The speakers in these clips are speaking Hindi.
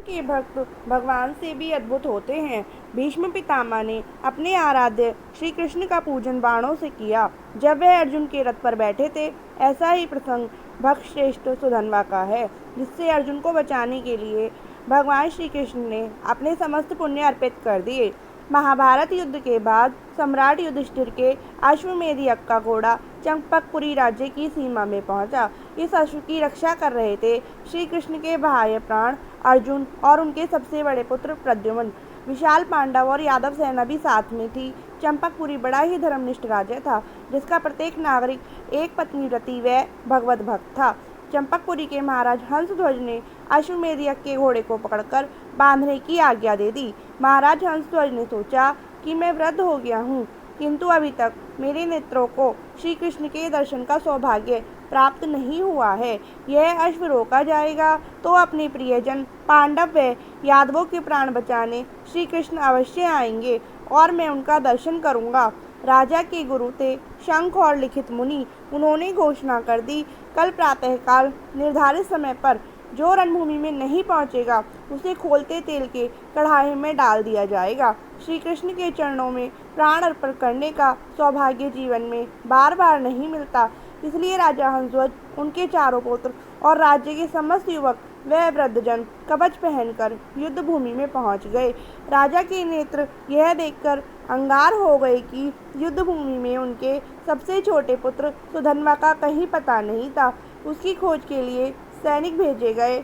के भक्त भगवान से भी अद्भुत होते हैं। भीष्म पितामह ने अपने आराध्य श्री कृष्ण का पूजन बाणों से किया जब वह अर्जुन के रथ पर बैठे थे। ऐसा ही प्रसंग भक्त श्रेष्ठ सुधन्वा का है, जिससे अर्जुन को बचाने के लिए भगवान श्री कृष्ण ने अपने समस्त पुण्य अर्पित कर दिए। महाभारत युद्ध के बाद सम्राट युधिष्ठिर के अश्वमेध यज्ञ का घोड़ा चंपकपुरी राज्य की सीमा में पहुंचा। इस अश्व की रक्षा कर रहे थे श्री कृष्ण के भाई प्राण अर्जुन और उनके सबसे बड़े पुत्र प्रद्युम्न। विशाल पांडव और यादव सेना भी साथ में थी। चंपकपुरी बड़ा ही धर्मनिष्ठ राज्य था, जिसका प्रत्येक नागरिक एक पत्नीव्रती व भगवत भक्त था। चंपकपुरी के महाराज हंसध्वज ने अश्वमेध यज्ञ के घोड़े को पकड़कर बांधने की आज्ञा दे दी। महाराज हंसध्वज ने सोचा कि मैं वृद्ध हो गया हूँ, किंतु अभी तक मेरे नेत्रों को श्री कृष्ण के दर्शन का सौभाग्य प्राप्त नहीं हुआ है। यह अश्व रोका जाएगा तो अपने प्रियजन पांडव व यादवों के प्राण बचाने श्री कृष्ण अवश्य आएंगे और मैं उनका दर्शन करूंगा। राजा के गुरु थे शंख और लिखित मुनि। उन्होंने घोषणा कर दी, कल प्रातःकाल निर्धारित समय पर जो रणभूमि में नहीं पहुंचेगा उसे खोलते तेल के कढ़ाई में डाल दिया जाएगा। श्री कृष्ण के चरणों में प्राण अर्पण करने का सौभाग्य जीवन में बार बार नहीं मिलता। इसलिए राजा हंसध्वज, उनके चारों पुत्र और राज्य के समस्त युवक व वृद्धजन कवच पहनकर युद्ध भूमि में पहुंच गए। राजा के नेत्र यह देखकर अंगार हो गए कि युद्ध भूमि में उनके सबसे छोटे पुत्र सुधन्वा का कहीं पता नहीं था। उसकी खोज के लिए सैनिक भेजे गए।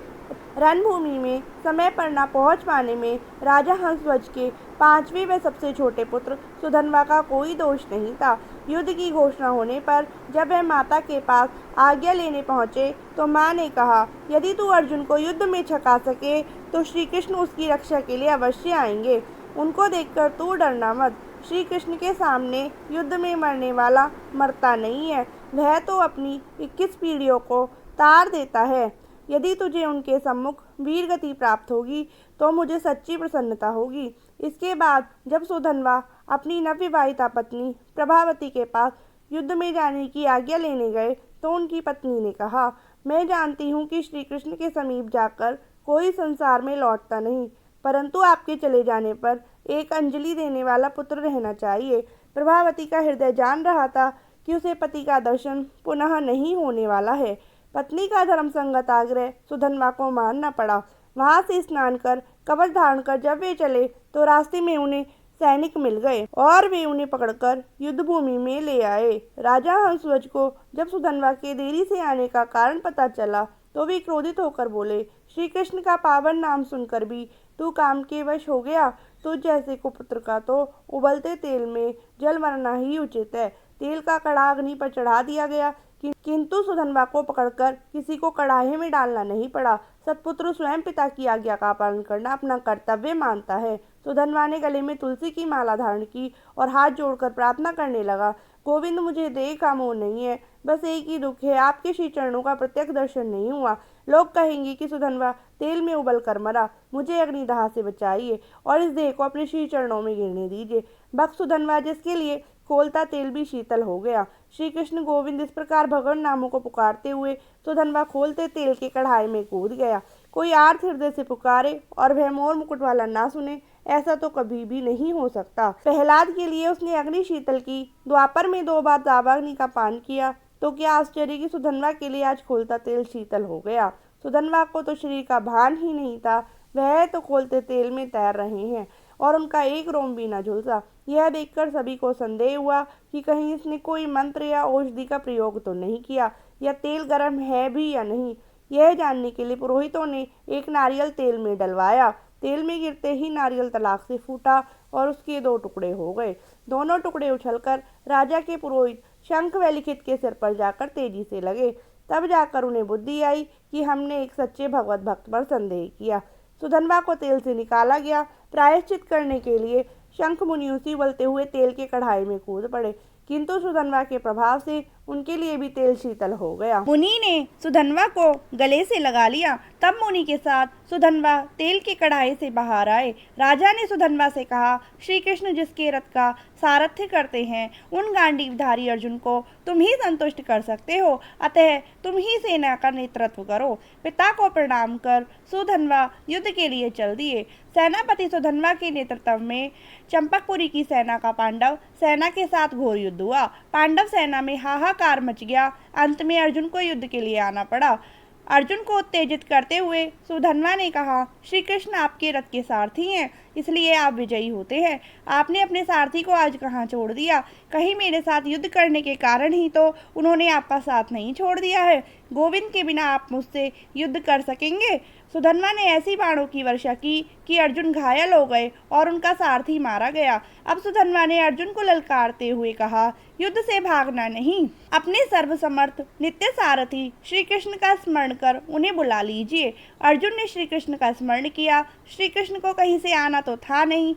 रणभूमि में समय पर न पहुंच पाने में राजा हंसध्वज के पांचवें व सबसे छोटे पुत्र सुधन्वा का कोई दोष नहीं था। युद्ध की घोषणा होने पर जब वह माता के पास आज्ञा लेने पहुंचे तो मां ने कहा, यदि तू अर्जुन को युद्ध में छका सके तो श्री कृष्ण उसकी रक्षा के लिए अवश्य आएंगे। उनको देखकर तू डरना मत। श्री कृष्ण के सामने युद्ध में मरने वाला मरता नहीं है, वह तो अपनी 21 पीढ़ियों को तार देता है। यदि तुझे उनके सम्मुख वीर गति प्राप्त होगी तो मुझे सच्ची प्रसन्नता होगी। इसके बाद जब सुधन्वा अपनी नवविवाहिता पत्नी प्रभावती के पास युद्ध में जाने की आज्ञा लेने गए तो उनकी पत्नी ने कहा, मैं जानती हूँ कि श्री कृष्ण के समीप जाकर कोई संसार में लौटता नहीं, परंतु आपके चले जाने पर एक अंजलि देने वाला पुत्र रहना चाहिए। प्रभावती का हृदय जान रहा था कि उसे पति का दर्शन पुनः नहीं होने वाला है। पत्नी का धर्म संगत आग्रह सुधन्वा को मानना पड़ा। वहां से स्नान कर कवच धारण कर जब वे चले तो रास्ते में उन्हें सैनिक मिल गए और वे उन्हें पकड़कर युद्ध भूमि में ले आए। राजा हंसध्वज को जब सुधन्वा के देरी से आने का कारण पता चला तो वे क्रोधित होकर बोले, श्री कृष्ण का पावन नाम सुनकर भी तू काम के वश हो गया। तुझ जैसे कुपुत्र का तो उबलते तेल में जल मरना ही उचित है। तेल का कड़ा अग्नि पर चढ़ा दिया गया, किंतु सुधन्वा को पकड़कर किसी को कड़ाहे में डालना नहीं पड़ा। सत्पुत्र स्वयं पिता की आज्ञा का पालन करना अपना कर्तव्य मानता है। सुधन्वा ने गले में तुलसी की माला धारण की और हाथ जोड़कर प्रार्थना करने लगा, गोविंद मुझे देह का मोह नहीं है, बस एक ही दुख है, आपके श्री चरणों का प्रत्यक्ष दर्शन नहीं हुआ। लोग कहेंगे कि सुधन्वा तेल में उबल कर मरा, मुझे अग्निदाह से बचाइए और इस देह को अपने श्री चरणों में गिरने दीजिए। भक्त सुधन्वा, जिसके लिए खोलता तेल भी शीतल हो गया। श्री कृष्ण गोविंद इस प्रकार भगवान नामों को पुकारते हुए सुधन्वा खोलते तेल के कढ़ाई में कूद गया। कोई आर्त हृदय से पुकारे और वह मोर मुकुट वाला ना सुने, ऐसा तो कभी भी नहीं हो सकता। प्रहलाद के लिए उसने अग्नि शीतल की। द्वापर में 2 बार दावाग्नि का पान किया तो क्या आश्चर्य कि सुधन्वा के लिए आज खोलता तेल शीतल हो गया। सुधन्वा को तो शरीर का भान ही नहीं था, वह तो खोलते तेल में तैर रहे हैं और उनका एक रोम भी न झुलसा। यह देखकर सभी को संदेह हुआ कि कहीं इसने कोई मंत्र या औषधि का प्रयोग तो नहीं किया, या तेल गर्म है भी या नहीं। यह जानने के लिए पुरोहितों ने एक नारियल तेल में डलवाया। तेल में गिरते ही नारियल तलाक से फूटा और उसके 2 टुकड़े हो गए। दोनों टुकड़े उछलकर राजा के पुरोहित शंख व लिखित के सिर पर जाकर तेजी से लगे। तब जाकर उन्हें बुद्धि आई कि हमने एक सच्चे भगवत भक्त पर संदेह किया। सुधन्वा को तेल से निकाला गया। प्रायश्चित करने के लिए शंख मुनि उसी उबलते हुए तेल के कढ़ाई में कूद पड़े, किंतु सुधन्वा के प्रभाव से उनके लिए भी तेल शीतल हो गया। मुनि ने सुधन्वा को गले से लगा लिया। तब मुनि के साथ सुधन्वा तेल की कढ़ाई से बाहर आए। राजा ने सुधन्वा से कहा, श्री कृष्ण जिसके रथ का सारथ्य करते हैं, उन गांडीवधारी अर्जुन को तुम ही संतुष्ट कर सकते हो, अतः तुम ही सेना का नेतृत्व करो। पिता को प्रणाम कर सुधन्वा युद्ध के लिए चल दिए। सेनापति सुधन्वा के नेतृत्व में चंपकपुरी की सेना का पांडव सेना के साथ घोर युद्ध हुआ। पांडव सेना में हाहाकार मच गया। अंत में अर्जुन को युद्ध के लिए आना पड़ा। अर्जुन को उत्तेजित करते हुए सुधन्वा ने कहा, श्री कृष्ण आपके रथ के सारथी हैं, इसलिए आप विजयी होते हैं। आपने अपने सारथी को आज कहाँ छोड़ दिया? कहीं मेरे साथ युद्ध करने के कारण ही तो उन्होंने आपका साथ नहीं छोड़ दिया है। गोविंद के बिना आप मुझसे युद्ध कर सकेंगे? सुधन्वा ने ऐसी बाणों की वर्षा की कि अर्जुन घायल हो गए और उनका सारथी मारा गया। अब सुधन्वा ने अर्जुन को ललकारते हुए कहा, युद्ध से भागना नहीं, अपने सर्वसमर्थ नित्य सारथी श्री कृष्ण का स्मरण कर उन्हें बुला लीजिए। अर्जुन ने श्री कृष्ण का स्मरण किया। श्री कृष्ण को कहीं से आना तो था नहीं।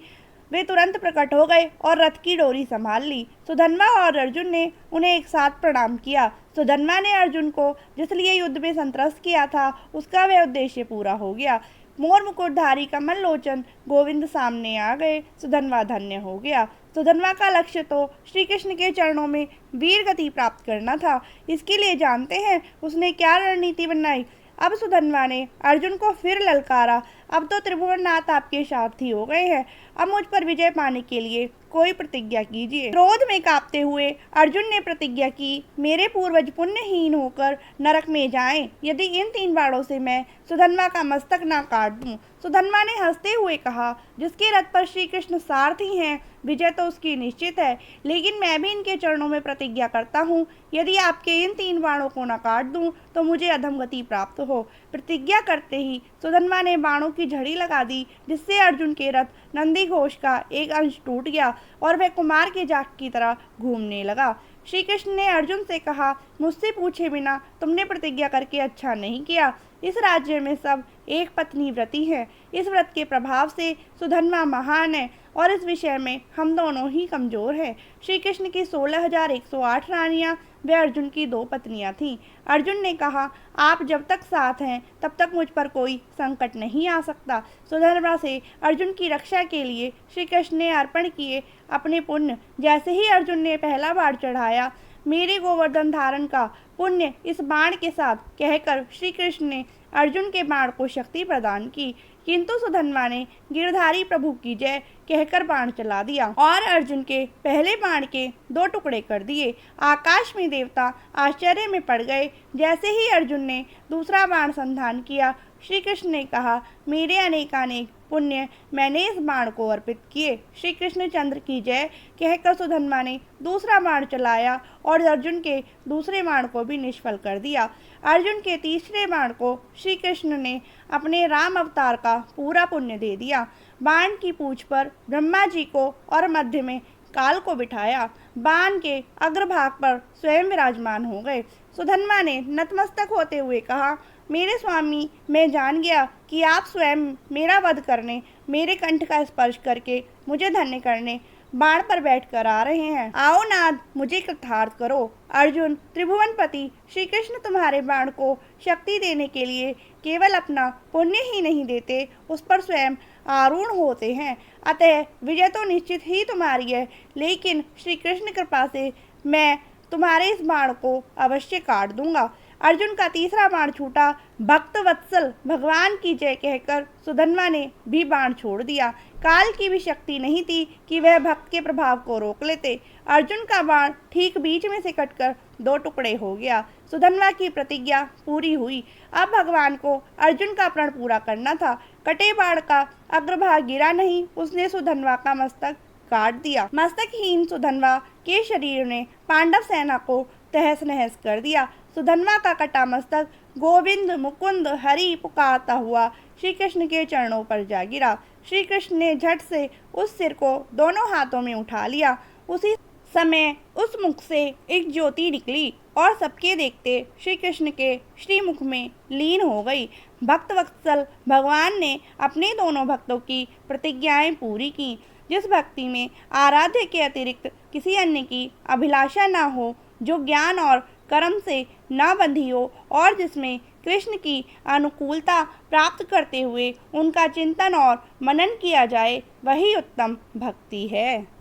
वे तुरंत प्रकट हो गए और रथ की डोरी संभाल ली। सुधन्वा और अर्जुन ने उन्हें एक साथ प्रणाम किया। सुधन्वा ने अर्जुन को जिसलिए युद्ध में संत्रस्त किया था, उसका वह उद्देश्य पूरा हो गया। मोर मुकुटधारी कमल लोचन गोविंद सामने आ गए। सुधन्वा धन्य हो गया। सुधन्वा का लक्ष्य तो श्री कृष्ण के चरणों में वीर गति प्राप्त करना था। इसके लिए जानते हैं उसने क्या रणनीति बनाई? अब सुधन्वा ने अर्जुन को फिर ललकारा, अब तो त्रिभुवननाथ आपके सारथी हो गए हैं, अब मुझ पर विजय पाने के लिए कोई प्रतिज्ञा कीजिए। क्रोध में कांपते हुए अर्जुन ने प्रतिज्ञा की, मेरे पूर्वज पुण्यहीन होकर नरक में जाएं, यदि इन 3 बाणों से मैं सुधन्वा का मस्तक ना काट दूं। सुधन्वा ने हंसते हुए कहा, जिसके रथ पर श्री कृष्ण सारथी हैं, विजय तो उसकी निश्चित है, लेकिन मैं भी इनके चरणों में प्रतिज्ञा करता हूँ, यदि आपके इन 3 बाणों को न काट दूं तो मुझे अधमगति प्राप्त हो। प्रतिज्ञा करते ही सुधन्वा ने बाणों की झड़ी लगा दी, जिससे अर्जुन के रथ नंदी घोष का एक अंश टूट गया और वह कुमार के जाक की तरह घूमने लगा। श्री कृष्ण ने अर्जुन से कहा, मुझसे पूछे बिना तुमने प्रतिज्ञा करके अच्छा नहीं किया। इस राज्य में सब एक पत्नी व्रती है। इस व्रत के प्रभाव से सुधन्वा महान है और इस विषय में हम दोनों ही कमजोर हैं। श्री कृष्ण की 16,108 रानियां व अर्जुन की 2 पत्नियां थीं। अर्जुन ने कहा, आप जब तक साथ हैं तब तक मुझ पर कोई संकट नहीं आ सकता। सुधन्वा से अर्जुन की रक्षा के लिए श्री कृष्ण ने अर्पण किए अपने पुण्य। जैसे ही अर्जुन ने पहला बाण चढ़ाया, मेरे गोवर्धन धारण का पुण्य इस बाण के साथ कहकर श्री कृष्ण ने अर्जुन के बाण को शक्ति प्रदान की, किंतु सुधन्वा ने गिरधारी प्रभु की जय कहकर बाण चला दिया और अर्जुन के पहले बाण के 2 टुकड़े कर दिए। आकाश में देवता आश्चर्य में पड़ गए। जैसे ही अर्जुन ने दूसरा बाण संधान किया, श्री कृष्ण ने कहा, मेरे अनेकानेक पुण्य मैंने इस बाण को अर्पित किए। श्री कृष्ण चंद्र की जय कहकर सुधन्वा ने दूसरा बाण चलाया और अर्जुन के दूसरे बाण को भी निष्फल कर दिया। अर्जुन के तीसरे बाण को श्री कृष्ण ने अपने राम अवतार का पूरा पुण्य दे दिया। बाण की पूंछ पर ब्रह्मा जी को और मध्य में काल को बिठाया। बाण के अग्रभाग पर स्वयं विराजमान हो गए। सुधन्वा ने नतमस्तक होते हुए कहा, मेरे स्वामी, मैं जान गया कि आप स्वयं मेरा वध करने, मेरे कंठ का स्पर्श करके मुझे धन्य करने बाण पर बैठकर आ रहे हैं। आओ नाथ, मुझे कृतार्थ करो। अर्जुन, त्रिभुवनपति श्री कृष्ण तुम्हारे बाण को शक्ति देने के लिए केवल अपना पुण्य ही नहीं देते, उस पर स्वयं आरूढ़ होते हैं। अतः विजय तो निश्चित ही तुम्हारी है, लेकिन श्री कृष्ण कृपा से मैं तुम्हारे इस बाण को अवश्य काट दूंगा। अर्जुन का तीसरा बाण छूटा। भक्त वत्सल भगवान की जय कहकर सुधन्वा ने भी बाण छोड़ दिया। काल की भी शक्ति नहीं थी कि वह भक्त के प्रभाव को रोक लेते। अर्जुन का बाण ठीक बीच में से कटकर 2 टुकड़े हो गया। सुधन्वा की प्रतिज्ञा पूरी हुई। अब भगवान को अर्जुन का प्रण पूरा करना था। कटे बाण का अग्रभाग गिरा नहीं, उसने सुधन्वा का मस्तक काट दिया। मस्तकहीन सुधन्वा के शरीर ने पांडव सेना को तहस नहस कर दिया। सुधन्वा का कटा मस्तक गोविंद मुकुंद हरि पुकारता हुआ श्री कृष्ण के चरणों पर जा गिरा। श्री कृष्ण ने झट से उस सिर को दोनों हाथों में उठा लिया। उसी समय उस मुख से एक ज्योति निकली और सबके देखते श्री कृष्ण के श्रीमुख में लीन हो गई। भक्त वत्सल भगवान ने अपने दोनों भक्तों की प्रतिज्ञाएं पूरी की। जिस भक्ति में आराध्य के अतिरिक्त किसी अन्य की अभिलाषा ना हो, जो ज्ञान और कर्म से न बंधी हो और जिसमें कृष्ण की अनुकूलता प्राप्त करते हुए उनका चिंतन और मनन किया जाए, वही उत्तम भक्ति है।